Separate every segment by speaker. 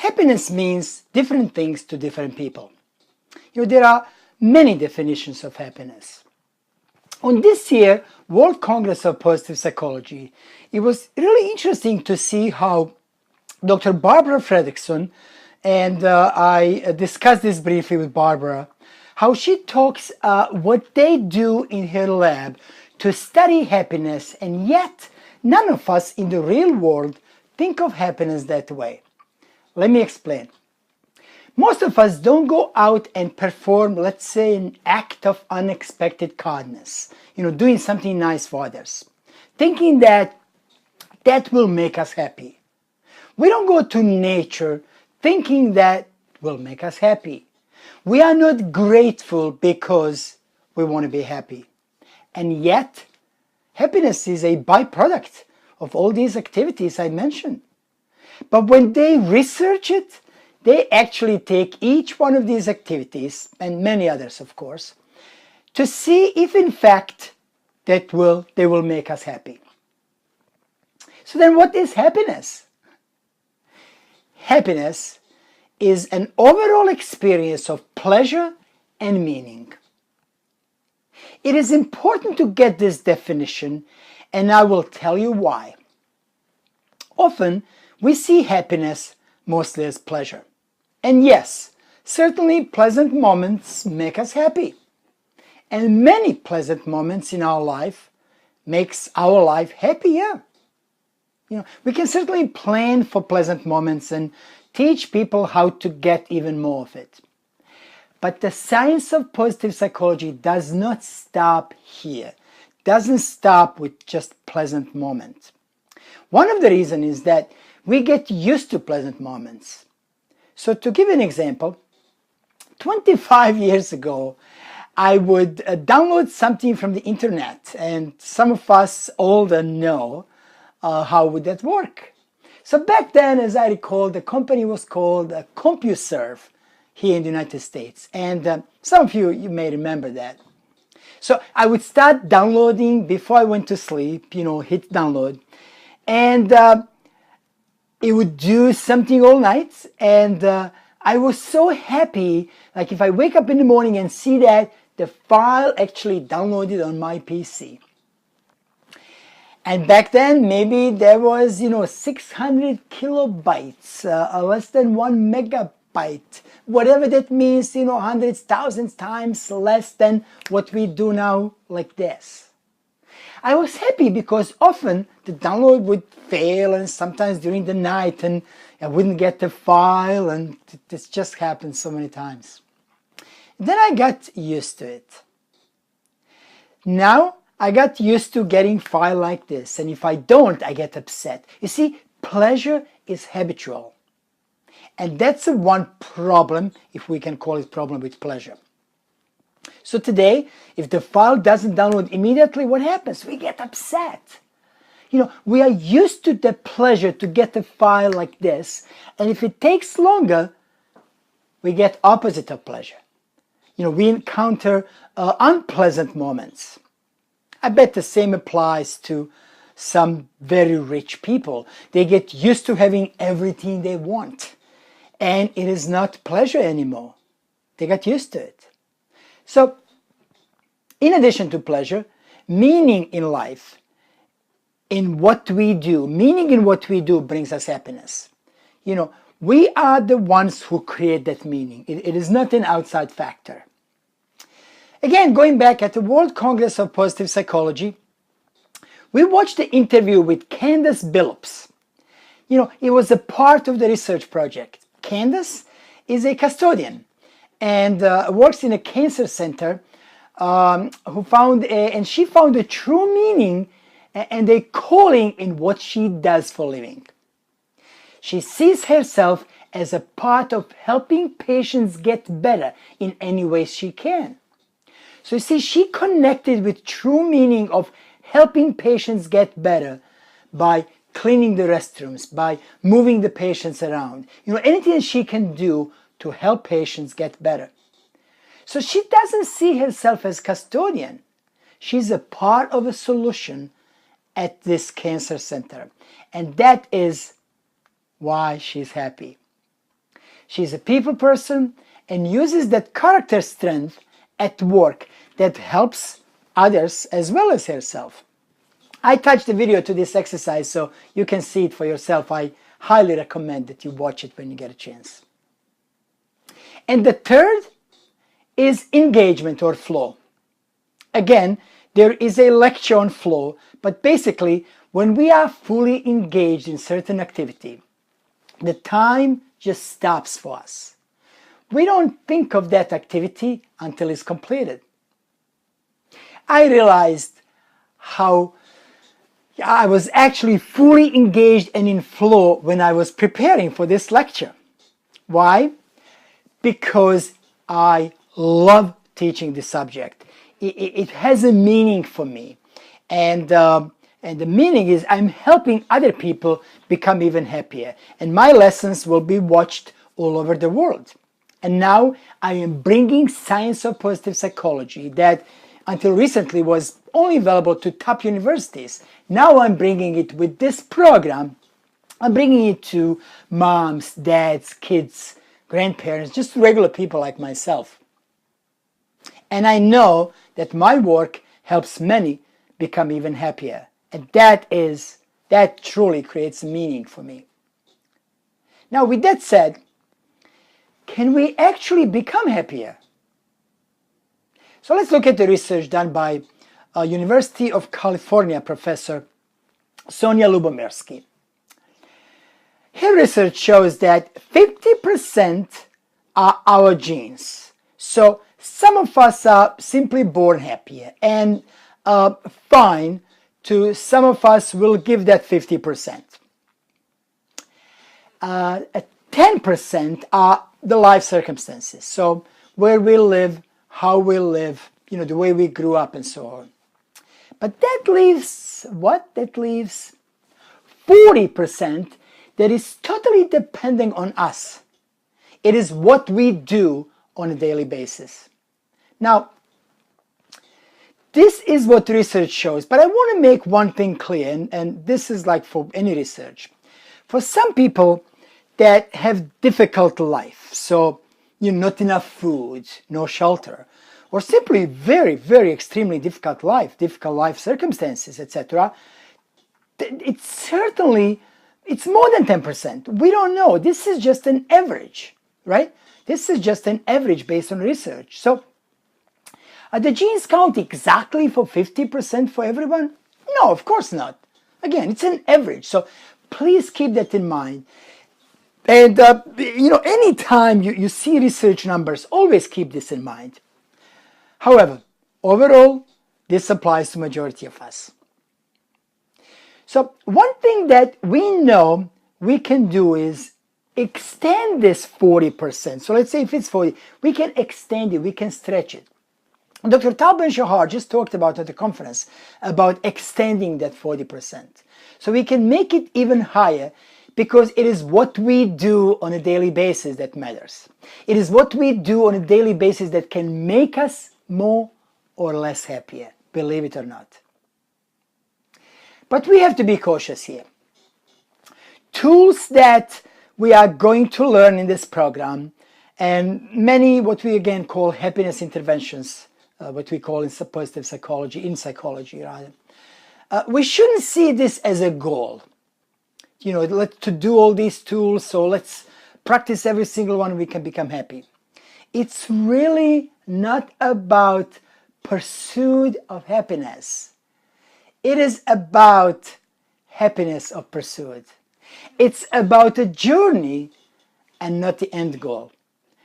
Speaker 1: Happiness means different things to different people. There are many definitions of happiness. On this year World Congress of Positive Psychology, it was really interesting to see how Dr. Barbara Fredrickson, and I discussed this briefly with Barbara, how she talks what they do in her lab to study happiness, and yet none of us in the real world think of happiness that way. Let me explain. Most of us don't go out and perform, let's say, an act of unexpected kindness, doing something nice for others, thinking that will make us happy. We don't go to nature thinking that will make us happy. We are not grateful because we want to be happy. And yet, happiness is a byproduct of all these activities I mentioned. But when they research it, they actually take each one of these activities, and many others of course, to see if in fact they will make us happy. So then what is happiness? Happiness is an overall experience of pleasure and meaning. It is important to get this definition, and I will tell you why. Often we see happiness mostly as pleasure. And yes, certainly pleasant moments make us happy. And many pleasant moments in our life makes our life happier. We can certainly plan for pleasant moments and teach people how to get even more of it. But the science of positive psychology does not stop here. Doesn't stop with just pleasant moments. One of the reasons is that we get used to pleasant moments. So to give an example, 25 years ago, I would download something from the internet, and some of us older know how would that work. So back then, as I recall, the company was called CompuServe here in the United States, and some of you may remember that. So I would start downloading before I went to sleep, hit download, and it would do something all night, and I was so happy, like if I wake up in the morning and see that the file actually downloaded on my PC. And back then, maybe there was, 600 kilobytes, less than 1 megabyte, whatever that means, hundreds, thousands times less than what we do now like this. I was happy because often the download would fail, and sometimes during the night, and I wouldn't get the file, and this just happened so many times. Then I got used to it. Now I got used to getting file like this, and if I don't, I get upset. You see, pleasure is habitual. And that's the one problem, if we can call it problem, with pleasure. So today, if the file doesn't download immediately, what happens? We get upset. We are used to the pleasure to get a file like this, and if it takes longer, we get opposite of pleasure. We encounter unpleasant moments. I bet the same applies to some very rich people. They get used to having everything they want, and it is not pleasure anymore. They got used to it. So, in addition to pleasure, meaning in life, in what we do, meaning in what we do brings us happiness. We are the ones who create that meaning. It is not an outside factor. Again, going back at the World Congress of Positive Psychology, we watched the interview with Candace Billups. It was a part of the research project. Candace is a custodian and works in a cancer center and she found a true meaning and a calling in what she does for a living. She sees herself as a part of helping patients get better in any way she can. So you see, she connected with true meaning of helping patients get better by cleaning the restrooms, by moving the patients around. Anything she can do to help patients get better. So she doesn't see herself as custodian. She's a part of a solution at this cancer center. And that is why she's happy. She's a people person and uses that character strength at work that helps others as well as herself. I attached the video to this exercise so you can see it for yourself. I highly recommend that you watch it when you get a chance. And the third is engagement or flow. Again, there is a lecture on flow, but basically when we are fully engaged in certain activity, the time just stops for us. We don't think of that activity until it's completed. I realized how I was actually fully engaged and in flow when I was preparing for this lecture. Why? Because I love teaching the subject. It has a meaning for me. And the meaning is I'm helping other people become even happier. And my lessons will be watched all over the world. And now I am bringing science of positive psychology that until recently was only available to top universities. Now I'm bringing it with this program. I'm bringing it to moms, dads, kids, grandparents, just regular people like myself. And I know that my work helps many become even happier. And that truly creates meaning for me. Now, with that said, can we actually become happier? So let's look at the research done by University of California professor Sonia Lubomirsky. Her research shows that 50% are our genes. So some of us are simply born happier, and fine, to some of us will give that 50%. 10% are the life circumstances, so where we live, how we live, the way we grew up and so on. But that leaves what? That leaves 40% that is totally dependent on us. It is what we do on a daily basis. Now, this is what research shows, but I want to make one thing clear, and this is like for any research. For some people that have difficult life, so not enough food, no shelter, or simply very, very extremely difficult life circumstances, etc., it's more than 10%. We don't know. This is just an average, right? This is just an average based on research. So, the genes count exactly for 50% for everyone? No, of course not. Again, it's an average. So, please keep that in mind. And, anytime you see research numbers, always keep this in mind. However, overall, this applies to majority of us. So one thing that we know we can do is extend this 40%. So let's say if it's 40, we can extend it, we can stretch it. Dr. Tal Ben-Shahar just talked about at the conference about extending that 40%. So we can make it even higher because it is what we do on a daily basis that matters. It is what we do on a daily basis that can make us more or less happier, believe it or not. But we have to be cautious here. Tools that we are going to learn in this program, and many what we again call happiness interventions, what we call in positive psychology, rather. We shouldn't see this as a goal. To do all these tools, so let's practice every single one, we can become happy. It's really not about pursuit of happiness. It is about happiness of pursuit. It's about a journey and not the end goal.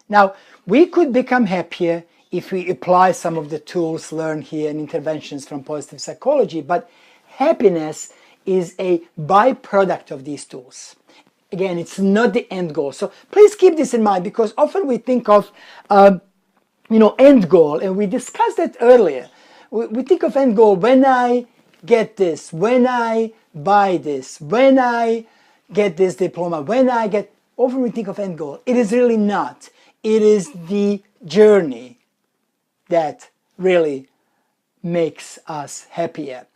Speaker 1: Now, we could become happier if we apply some of the tools learned here and interventions from positive psychology, but happiness is a byproduct of these tools. Again, it's not the end goal. So please keep this in mind, because often we think of, end goal, and we discussed that earlier. We think of end goal when I get this, when I buy this, when I get this diploma, often we think of end goal. It is really not. It is the journey that really makes us happier.